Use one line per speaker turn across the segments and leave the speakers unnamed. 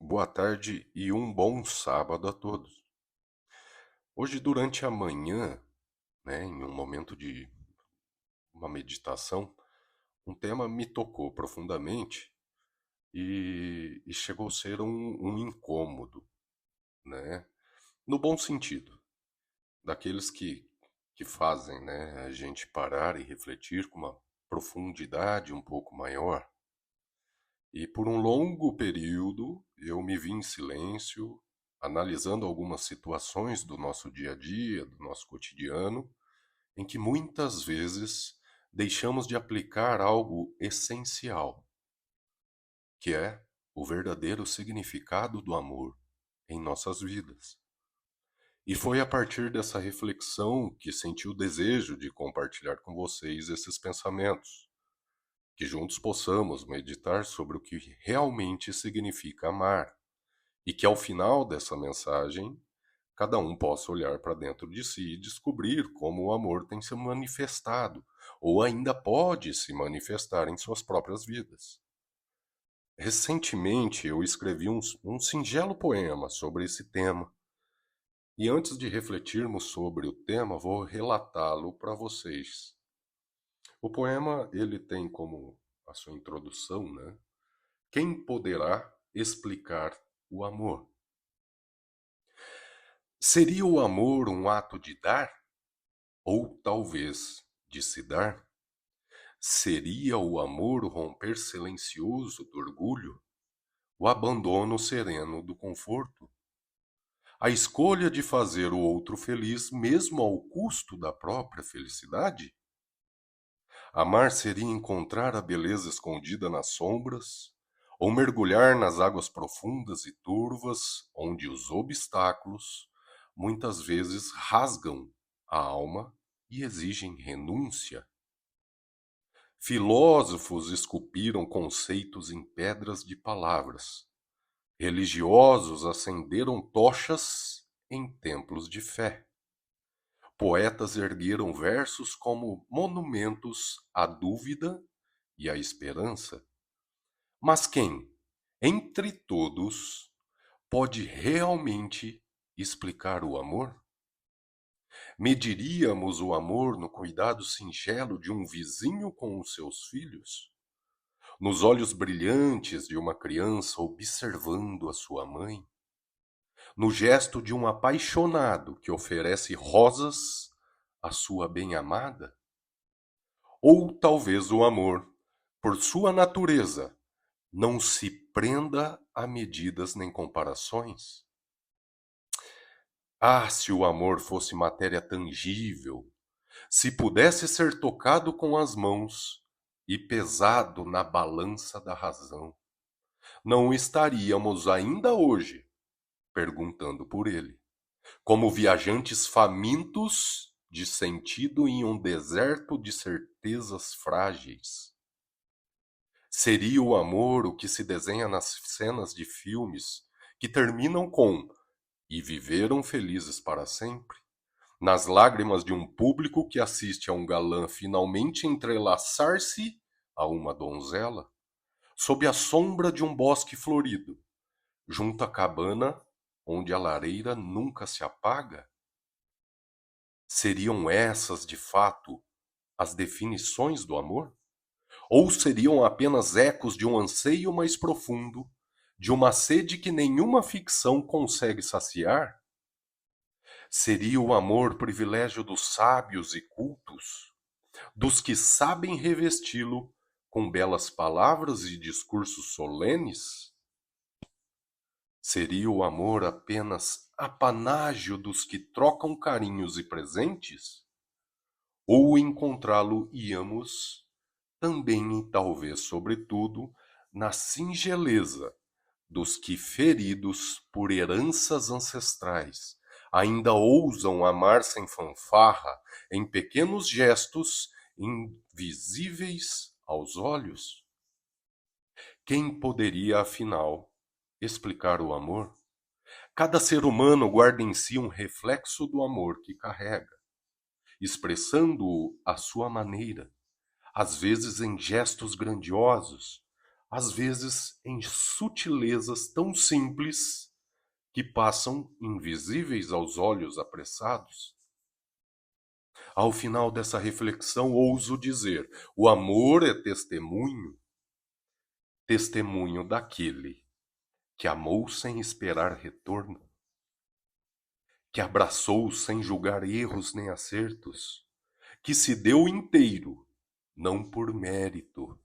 Boa tarde e um bom sábado a todos. Hoje, durante a manhã, em um momento de uma meditação, um tema me tocou profundamente e chegou a ser um incômodo, né? No bom sentido, daqueles que fazem, a gente parar e refletir com uma profundidade um pouco maior. E por um longo período eu me vi em silêncio, analisando algumas situações do nosso dia a dia, do nosso cotidiano, em que muitas vezes deixamos de aplicar algo essencial, que é o verdadeiro significado do amor em nossas vidas. E foi a partir dessa reflexão que senti o desejo de compartilhar com vocês esses pensamentos, que juntos possamos meditar sobre o que realmente significa amar e que ao final dessa mensagem cada um possa olhar para dentro de si e descobrir como o amor tem se manifestado ou ainda pode se manifestar em suas próprias vidas. Recentemente eu escrevi um singelo poema sobre esse tema e antes de refletirmos sobre o tema vou relatá-lo para vocês. O poema ele tem como a sua introdução, Quem poderá explicar o amor? Seria o amor um ato de dar? Ou talvez de se dar? Seria o amor o romper silencioso do orgulho? O abandono sereno do conforto? A escolha de fazer o outro feliz mesmo ao custo da própria felicidade? Amar seria encontrar a beleza escondida nas sombras? Ou mergulhar nas águas profundas e turvas, onde os obstáculos muitas vezes rasgam a alma e exigem renúncia? Filósofos esculpiram conceitos em pedras de palavras. Religiosos acenderam tochas em templos de fé. Poetas ergueram versos como monumentos à dúvida e à esperança. Mas quem, entre todos, pode realmente explicar o amor? Mediríamos o amor no cuidado singelo de um vizinho com os seus filhos? Nos olhos brilhantes de uma criança observando a sua mãe? No gesto de um apaixonado que oferece rosas à sua bem-amada? Ou talvez o amor, por sua natureza, não se prenda a medidas nem comparações? Ah, se o amor fosse matéria tangível, se pudesse ser tocado com as mãos e pesado na balança da razão, não estaríamos ainda hoje perguntando por ele, como viajantes famintos de sentido em um deserto de certezas frágeis. Seria o amor o que se desenha nas cenas de filmes que terminam com "e viveram felizes para sempre"? Nas lágrimas de um público que assiste a um galã finalmente entrelaçar-se a uma donzela, sob a sombra de um bosque florido, junto à cabana onde a lareira nunca se apaga? Seriam essas, de fato, as definições do amor? Ou seriam apenas ecos de um anseio mais profundo, de uma sede que nenhuma ficção consegue saciar? Seria o amor privilégio dos sábios e cultos, dos que sabem revesti-lo com belas palavras e discursos solenes? Seria o amor apenas apanágio dos que trocam carinhos e presentes? Ou encontrá-lo íamos também e talvez sobretudo na singeleza dos que, feridos por heranças ancestrais, ainda ousam amar sem fanfarra, em pequenos gestos invisíveis aos olhos? Quem poderia, afinal, explicar o amor? Cada ser humano guarda em si um reflexo do amor que carrega, expressando-o à sua maneira, às vezes em gestos grandiosos, às vezes em sutilezas tão simples que passam invisíveis aos olhos apressados. Ao final dessa reflexão, ouso dizer: o amor é testemunho, testemunho daquele que amou sem esperar retorno, que abraçou sem julgar erros nem acertos, que se deu inteiro, não por mérito,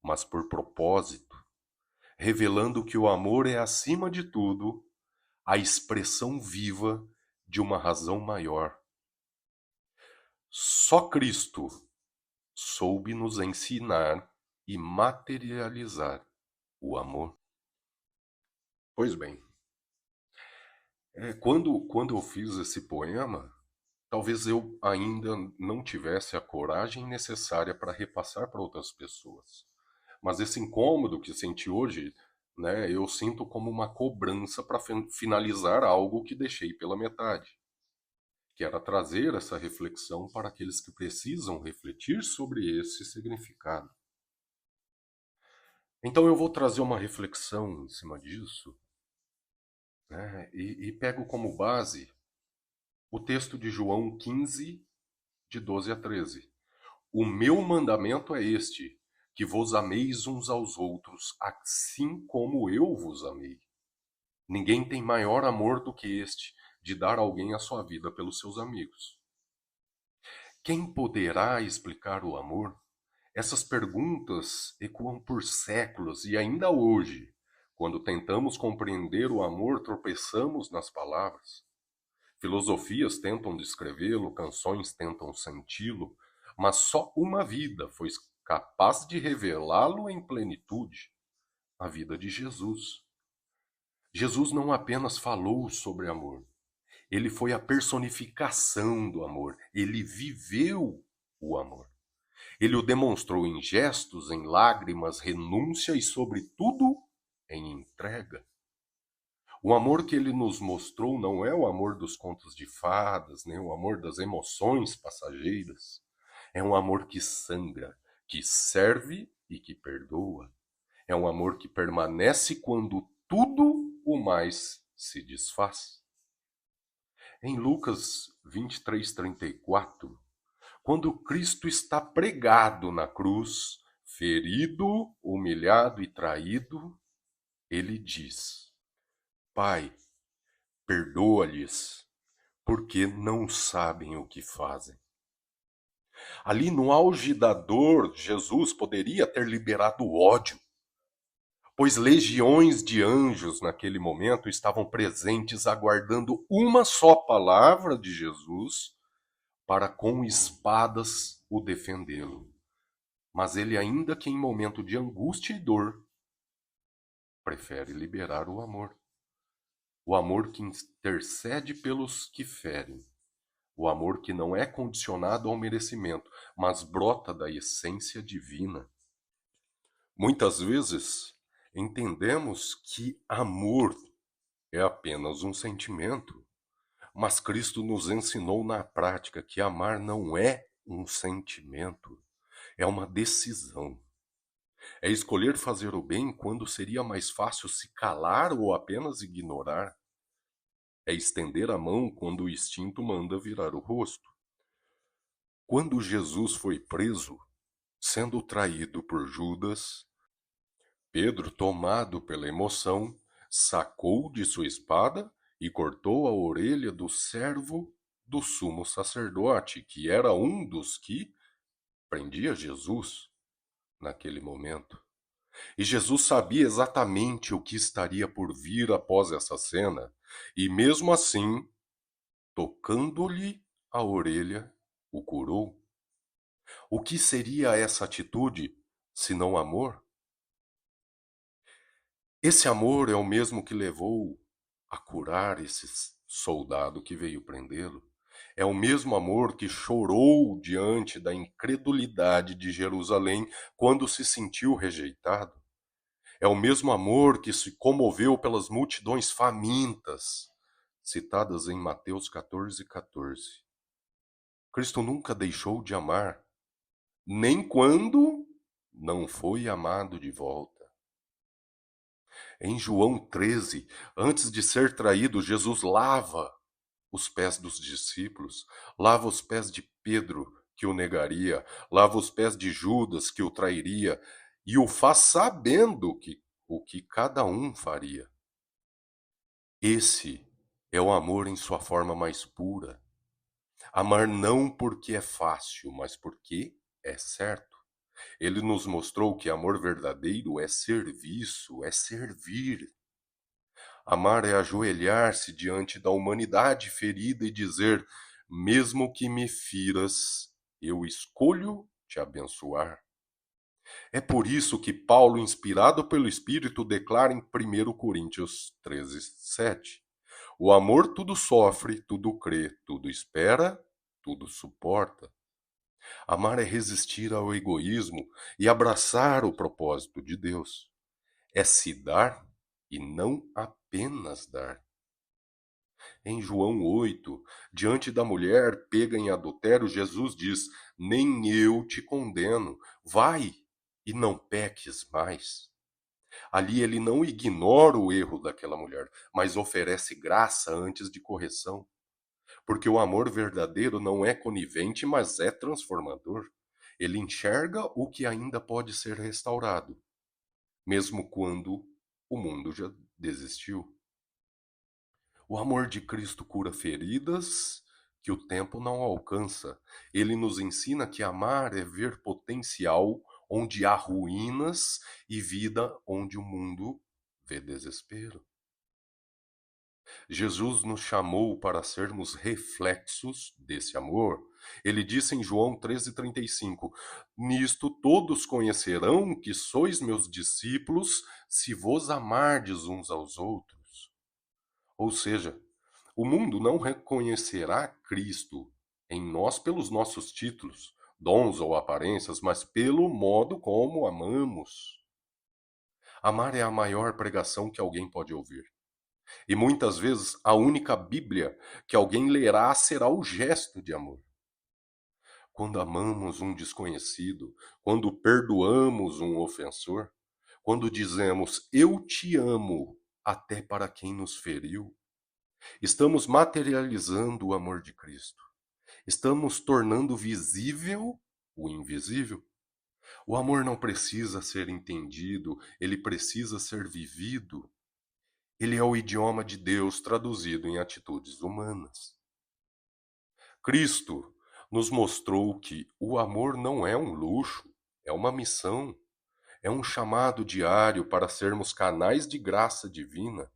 mas por propósito, revelando que o amor é, acima de tudo, a expressão viva de uma razão maior. Só Cristo soube nos ensinar e materializar o amor. Pois bem, quando eu fiz esse poema, talvez eu ainda não tivesse a coragem necessária para repassar para outras pessoas. Mas esse incômodo que senti hoje, né, eu sinto como uma cobrança para finalizar algo que deixei pela metade, que era trazer essa reflexão para aqueles que precisam refletir sobre esse significado. Então eu vou trazer uma reflexão em cima disso, né, e pego como base o texto de João 15, de 12 a 13. O meu mandamento é este, que vos ameis uns aos outros, assim como eu vos amei. Ninguém tem maior amor do que este, de dar alguém a sua vida pelos seus amigos. Quem poderá explicar o amor? Essas perguntas ecoam por séculos e ainda hoje, quando tentamos compreender o amor, tropeçamos nas palavras. Filosofias tentam descrevê-lo, canções tentam senti-lo, mas só uma vida foi capaz de revelá-lo em plenitude, a vida de Jesus. Jesus não apenas falou sobre amor, ele foi a personificação do amor, ele viveu o amor. Ele o demonstrou em gestos, em lágrimas, renúncia e, sobretudo, em entrega. O amor que ele nos mostrou não é o amor dos contos de fadas, nem o amor das emoções passageiras. É um amor que sangra, que serve e que perdoa. É um amor que permanece quando tudo o mais se desfaz. Em Lucas 23:34, quando Cristo está pregado na cruz, ferido, humilhado e traído, ele diz: Pai, perdoa-lhes, porque não sabem o que fazem. Ali no auge da dor, Jesus poderia ter liberado ódio, pois legiões de anjos naquele momento estavam presentes aguardando uma só palavra de Jesus para com espadas o defendê-lo. Mas ele, ainda que em momento de angústia e dor, prefere liberar o amor. O amor que intercede pelos que ferem. O amor que não é condicionado ao merecimento, mas brota da essência divina. Muitas vezes entendemos que amor é apenas um sentimento, mas Cristo nos ensinou na prática que amar não é um sentimento, é uma decisão. É escolher fazer o bem quando seria mais fácil se calar ou apenas ignorar. É estender a mão quando o instinto manda virar o rosto. Quando Jesus foi preso, sendo traído por Judas, Pedro, tomado pela emoção, sacou de sua espada e cortou a orelha do servo do sumo sacerdote, que era um dos que prendia Jesus naquele momento. E Jesus sabia exatamente o que estaria por vir após essa cena, e mesmo assim, tocando-lhe a orelha, o curou. O que seria essa atitude, senão amor? Esse amor é o mesmo que levou a curar esse soldado que veio prendê-lo. É o mesmo amor que chorou diante da incredulidade de Jerusalém quando se sentiu rejeitado. É o mesmo amor que se comoveu pelas multidões famintas, citadas em Mateus 14:14. Cristo nunca deixou de amar, nem quando não foi amado de volta. Em João 13, antes de ser traído, Jesus lava os pés dos discípulos, lava os pés de Pedro, que o negaria, lava os pés de Judas, que o trairia, e o faz sabendo o que cada um faria. Esse é o amor em sua forma mais pura. Amar não porque é fácil, mas porque é certo. Ele nos mostrou que amor verdadeiro é serviço, é servir. Amar é ajoelhar-se diante da humanidade ferida e dizer: mesmo que me firas, eu escolho te abençoar. É por isso que Paulo, inspirado pelo Espírito, declara em 1 Coríntios 13:7: o amor tudo sofre, tudo crê, tudo espera, tudo suporta. Amar é resistir ao egoísmo e abraçar o propósito de Deus. É se dar e não apenas dar. Em João 8, diante da mulher pega em adultério, Jesus diz: nem eu te condeno, vai e não peques mais. Ali ele não ignora o erro daquela mulher, mas oferece graça antes de correção. Porque o amor verdadeiro não é conivente, mas é transformador. Ele enxerga o que ainda pode ser restaurado, mesmo quando o mundo já desistiu. O amor de Cristo cura feridas que o tempo não alcança. Ele nos ensina que amar é ver potencial onde há ruínas e vida onde o mundo vê desespero. Jesus nos chamou para sermos reflexos desse amor. Ele disse em João 13:35: nisto todos conhecerão que sois meus discípulos, se vos amardes uns aos outros. Ou seja, o mundo não reconhecerá Cristo em nós pelos nossos títulos, dons ou aparências, mas pelo modo como amamos. Amar é a maior pregação que alguém pode ouvir. E muitas vezes a única Bíblia que alguém lerá será o gesto de amor. Quando amamos um desconhecido, quando perdoamos um ofensor, quando dizemos eu te amo até para quem nos feriu, estamos materializando o amor de Cristo. Estamos tornando visível o invisível. O amor não precisa ser entendido, ele precisa ser vivido. Ele é o idioma de Deus traduzido em atitudes humanas. Cristo nos mostrou que o amor não é um luxo, é uma missão, é um chamado diário para sermos canais de graça divina.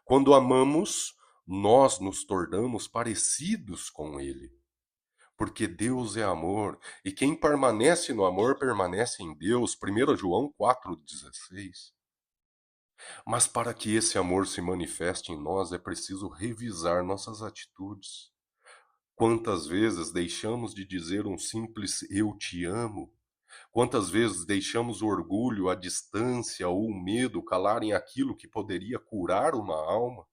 Quando amamos, nós nos tornamos parecidos com Ele. Porque Deus é amor, e quem permanece no amor permanece em Deus. 1 João 4,16. Mas para que esse amor se manifeste em nós, é preciso revisar nossas atitudes. Quantas vezes deixamos de dizer um simples eu te amo? Quantas vezes deixamos o orgulho, a distância ou o medo calarem aquilo que poderia curar uma alma?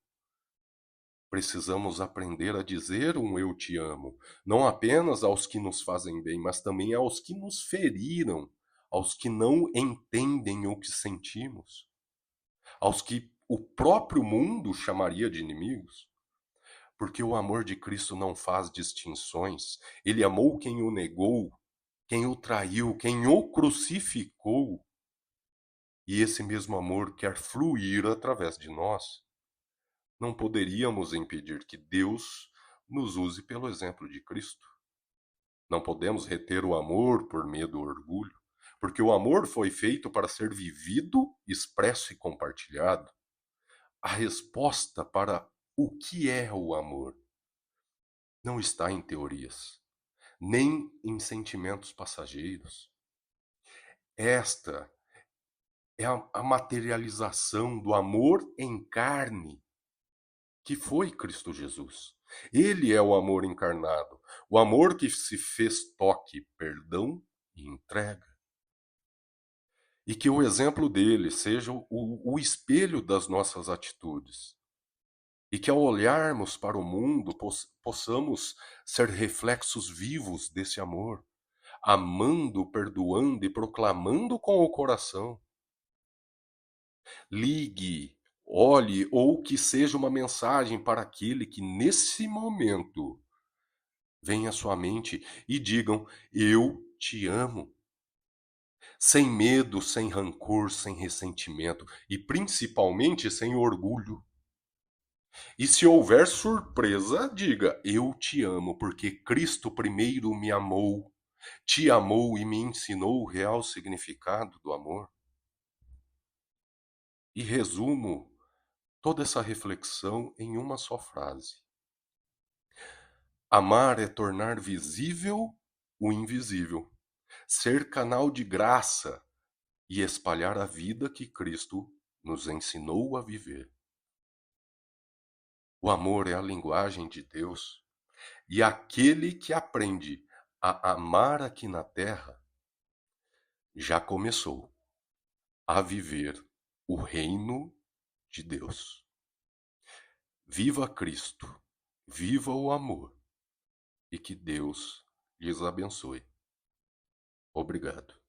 Precisamos aprender a dizer um eu te amo, não apenas aos que nos fazem bem, mas também aos que nos feriram, aos que não entendem o que sentimos, aos que o próprio mundo chamaria de inimigos. Porque o amor de Cristo não faz distinções. Ele amou quem o negou, quem o traiu, quem o crucificou. E esse mesmo amor quer fluir através de nós. Não poderíamos impedir que Deus nos use pelo exemplo de Cristo. Não podemos reter o amor por medo ou orgulho, porque o amor foi feito para ser vivido, expresso e compartilhado. A resposta para o que é o amor não está em teorias, nem em sentimentos passageiros. Esta é a materialização do amor em carne, que foi Cristo Jesus. Ele é o amor encarnado, o amor que se fez toque, perdão e entrega. E que o exemplo dele seja o espelho das nossas atitudes. E que ao olharmos para o mundo possamos ser reflexos vivos desse amor, amando, perdoando e proclamando com o coração. Ligue, olhe ou que seja uma mensagem para aquele que nesse momento vem à sua mente e digam: "Eu te amo". Sem medo, sem rancor, sem ressentimento e principalmente sem orgulho. E se houver surpresa, diga: "Eu te amo, porque Cristo primeiro me amou, te amou e me ensinou o real significado do amor". E resumo toda essa reflexão em uma só frase: amar é tornar visível o invisível, ser canal de graça e espalhar a vida que Cristo nos ensinou a viver. O amor é a linguagem de Deus, e aquele que aprende a amar aqui na terra já começou a viver o reino de Deus. Viva Cristo, viva o amor e que Deus lhes abençoe. Obrigado.